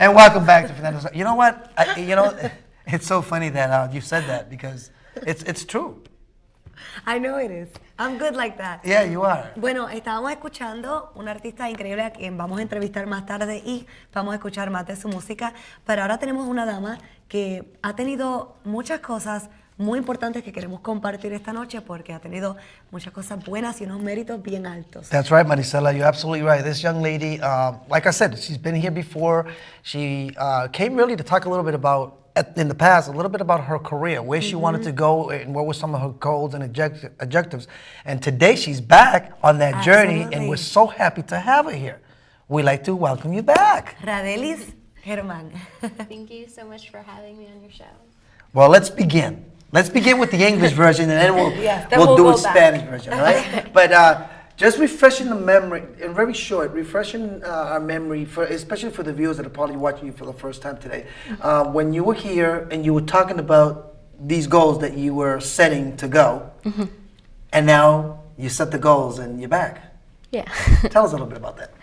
And welcome back to Fernando's. You know what? It's so funny that you said that because it's true. I know it is. I'm good like that. Yeah, you are. Bueno, estábamos escuchando una artista increíble a quien vamos a entrevistar más tarde y vamos a escuchar más de su música. Pero ahora tenemos una dama que ha tenido muchas cosas muy importantes que queremos compartir esta noche porque ha tenido muchas cosas buenas y unos méritos bien altos. That's right, Marisela. You're absolutely right. This young lady, like I said, she's been here before. She came really to talk a little bit about, in the past, a little bit about her career, where she wanted to go and what were some of her goals and objectives. And today she's back on that journey, and we're so happy to have her here. We'd like to welcome you back. Radelys German. Thank you so much for having me on your show. Well, let's begin. Let's begin with the English version, and then we'll do a Spanish version, all right? But just refreshing the memory, and very short, refreshing our memory, especially for the viewers that are probably watching you for the first time today. When you were here and you were talking about these goals that you were setting to go, and now you set the goals and you're back. Yeah. Tell us a little bit about that.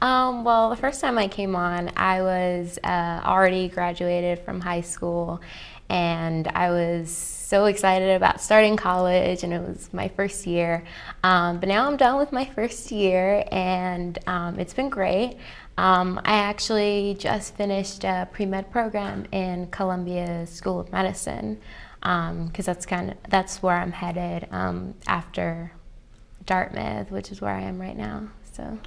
Well, the first time I came on, I was already graduated from high school, and I was so excited about starting college, and it was my first year. But now I'm done with my first year, and it's been great. I actually just finished a pre-med program in Columbia School of Medicine, because that's where I'm headed after Dartmouth, which is where I am right now.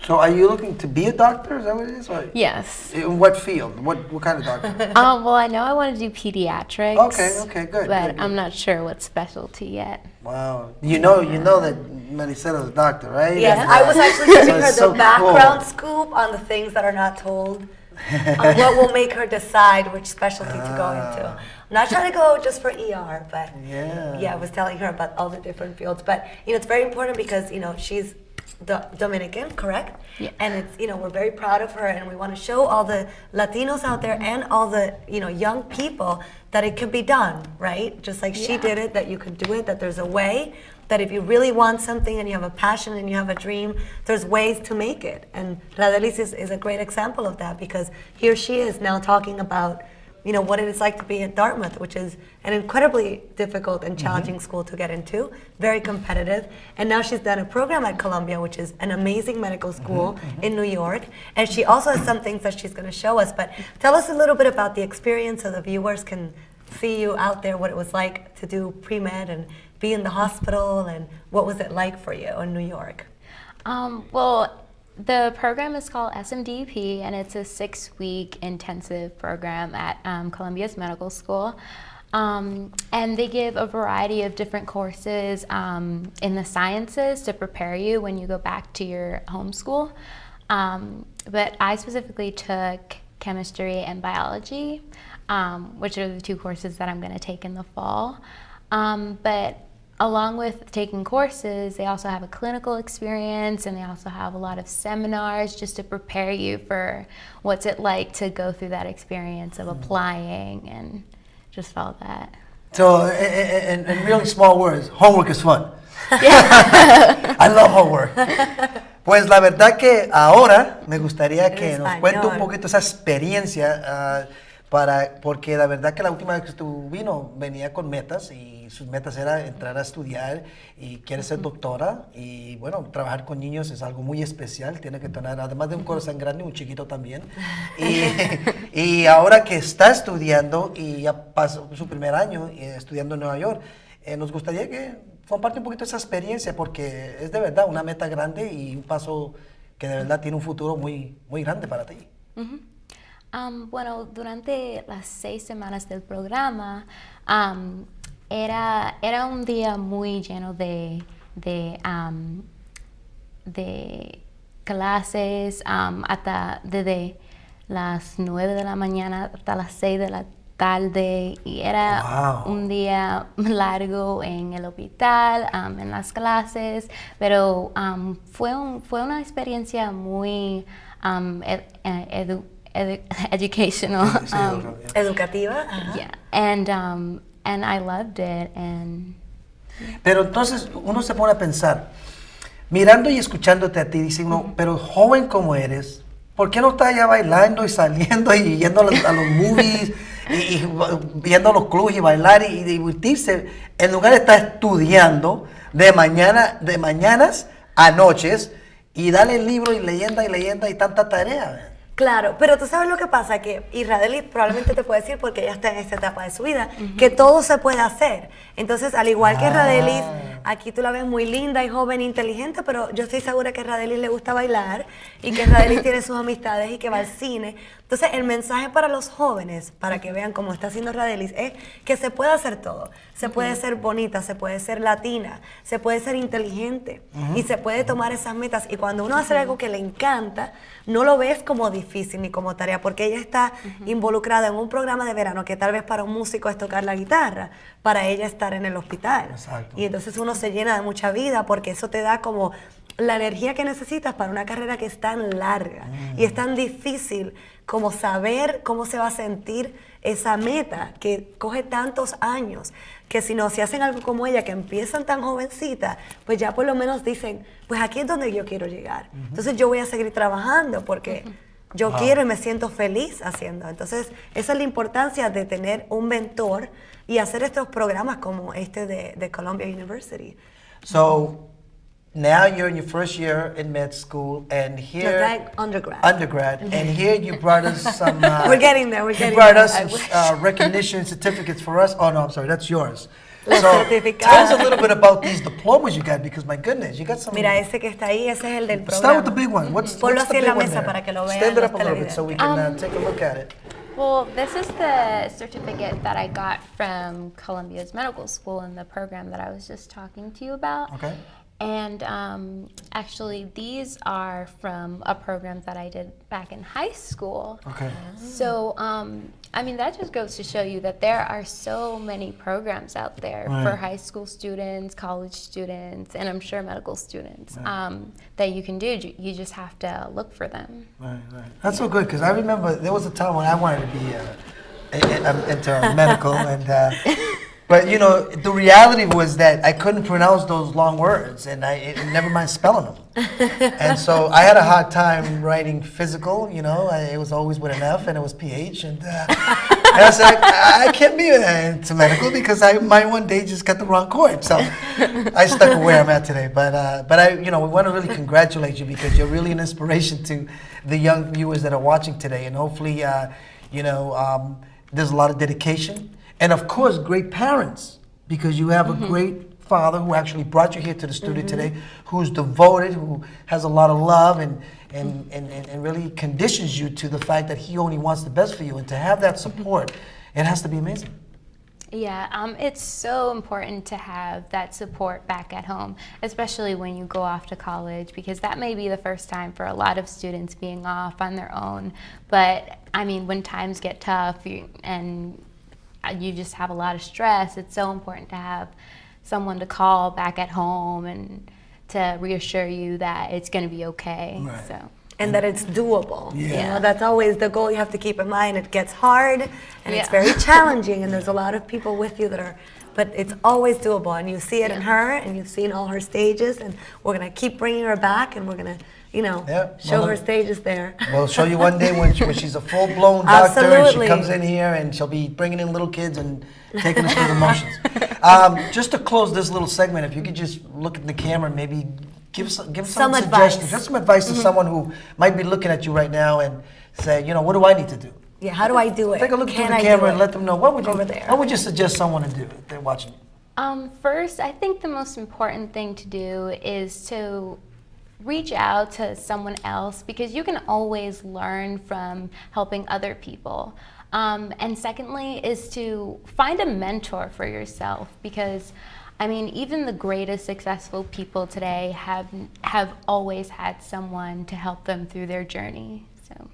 So are you looking to be a doctor? Is that what it is? Or yes. In what field? What kind of doctor? Well, I know I want to do pediatrics. Okay, good. But good. I'm not sure what specialty yet. Wow. You know that Marisela's a doctor, right? Yes, I was actually giving her the background cool. scoop on the things that are not told. On what will make her decide which specialty to go into. I'm not trying to go just for ER, but yeah, I was telling her about all the different fields. But it's very important because she's Dominican, correct? Yeah. And it's we're very proud of her, and we want to show all the Latinos out there and all the young people that it can be done, right? Just like she did it, that you could do it, that there's a way, that if you really want something and you have a passion and you have a dream, there's ways to make it. And Radelys is a great example of that, because here she is now talking about what it is like to be at Dartmouth, which is an incredibly difficult and challenging school to get into, very competitive. And now she's done a program at Columbia, which is an amazing medical school in New York. And she also has some things that she's going to show us. But tell us a little bit about the experience so the viewers can see you out there, what it was like to do pre-med and be in the hospital, and what was it like for you in New York? Well, the program is called SMDP, and it's a 6-week intensive program at Columbia's medical school. And they give a variety of different courses in the sciences to prepare you when you go back to your home school. But I specifically took chemistry and biology, which are the 2 courses that I'm going to take in the fall. But along with taking courses, they also have a clinical experience, and they also have a lot of seminars just to prepare you for what's it like to go through that experience of applying and just all that. So, in really small words, homework is fun. I love homework. Pues la verdad que ahora me gustaría que nos cuente un poquito esa experiencia, porque la verdad que la última vez que vino venía con metas, y sus metas era entrar a estudiar y quiere ser doctora, y bueno, trabajar con niños es algo muy especial, tiene que tener además de un corazón grande, un chiquito también, y ahora que está estudiando y ya pasó su primer año estudiando en Nueva York, nos gustaría que comparte un poquito esa experiencia, porque es de verdad una meta grande y un paso que de verdad tiene un futuro muy, muy grande para ti. Bueno, durante las 6 semanas del programa era un día muy lleno de clases, hasta desde las 9 de la mañana hasta las 6 de la tarde, y era un día largo en el hospital, en las clases, pero fue una experiencia muy educational, educativa. Yeah, and I loved it. And pero entonces uno se pone a pensar, mirando y escuchándote a ti, dice uno, pero joven como eres, ¿por qué no está allá bailando y saliendo y yendo a los movies y yendo a los clubes y bailar y divertirse en lugar de estar estudiando de mañanas a noches y darle libros y leyenda y tanta tarea? Claro, pero tú sabes lo que pasa, que y Radelys probablemente te puede decir, porque ella está en esta etapa de su vida, que todo se puede hacer. Entonces, al igual que Radelys, aquí tú la ves muy linda y joven e inteligente, pero yo estoy segura que a Radelys le gusta bailar y que Radelys tiene sus amistades y que va al cine. Entonces, el mensaje para los jóvenes, para que vean cómo está haciendo Radelys, es que se puede hacer todo. Se puede ser bonita, se puede ser latina, se puede ser inteligente y se puede tomar esas metas. Y cuando uno hace algo que le encanta, no lo ves como difícil ni como tarea, porque ella está involucrada en un programa de verano que tal vez para un músico es tocar la guitarra, para ella estar en el hospital. Exacto. Y entonces uno se llena de mucha vida porque eso te da como la energía que necesitas para una carrera que es tan larga y es tan difícil como saber cómo se va a sentir esa meta que coge tantos años, que si hacen algo como ella, que empiezan tan jovencita, pues ya por lo menos dicen, pues aquí es donde yo quiero llegar. Entonces yo voy a seguir trabajando porque yo quiero y me siento feliz haciendo. Entonces esa es la importancia de tener un mentor y hacer estos programas como este de Columbia University. So, now you're in your first year in med school, and here... Like undergrad. And here you brought us some... we're getting there, You brought us some recognition certificates for us. Oh, no, I'm sorry, that's yours. So, tell us a little bit about these diplomas you got, because my goodness, you got some... Mira, ese que está ahí, ese es el del programa. Start with the big one. What's Ponlo the así en la big one mesa there? para que lo vean. Stand it up a little bit so we can take a look at it. Well, this is the certificate that I got from Columbia's medical school in the program that I was just talking to you about. Okay. And actually, these are from a program that I did back in high school. Okay. So, I mean, that just goes to show you that there are so many programs out there for high school students, college students, and I'm sure medical students that you can do. You just have to look for them. Right. That's so good, because I remember there was a time when I wanted to be into medical, and but you know, the reality was that I couldn't pronounce those long words, and never mind spelling them. And so I had a hard time writing physical. You know, it was always with an F, and it was PH, and I was like, I can't be into medical because I might one day just got the wrong chord. So I stuck with where I'm at today. But we want to really congratulate you, because you're really an inspiration to the young viewers that are watching today, and hopefully, there's a lot of dedication. And of course, great parents, because you have a great father who actually brought you here to the studio today, who's devoted, who has a lot of love and really conditions you to the fact that he only wants the best for you. And to have that support, it has to be amazing. Yeah, it's so important to have that support back at home, especially when you go off to college, because that may be the first time for a lot of students being off on their own. But I mean, when times get tough and you just have a lot of stress, it's so important to have someone to call back at home and to reassure you that it's going to be okay. Right. So. And that it's doable. Yeah. You know, that's always the goal you have to keep in mind. It gets hard and it's very challenging, and there's a lot of people with you that are, but it's always doable, and you see it in her, and you've seen all her stages, and we're going to keep bringing her back, and we're going to show her stages there. We'll show you one day when she's a full-blown doctor. Absolutely. And she comes in here and she'll be bringing in little kids and taking us through the motions. Just to close this little segment, if you could just look at the camera and maybe give some suggestions, advice. just some advice to someone who might be looking at you right now and say, what do I need to do? Yeah, how do I do it? Take a look through the camera and let them know. What would you suggest someone to do if they're watching you? First, I think the most important thing to do is to reach out to someone else, because you can always learn from helping other people. And secondly is to find a mentor for yourself, because I mean, even the greatest successful people today have always had someone to help them through their journey. So.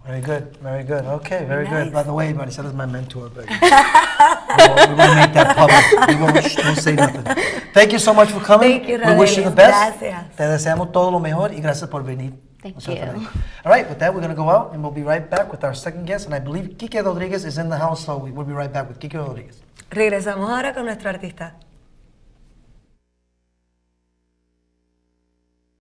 Very good. Okay, very good. By the way, Maricella's my mentor, but we won't make that public. We won't say nothing. Thank you so much for coming. Thank you, We wish you the best. Gracias. Te deseamos todo lo mejor y gracias por venir. Thank you. All right, with that, we're going to go out, and we'll be right back with our second guest. And I believe Kike Rodriguez is in the house, so we'll be right back with Kike Rodriguez. Regresamos ahora con nuestro artista.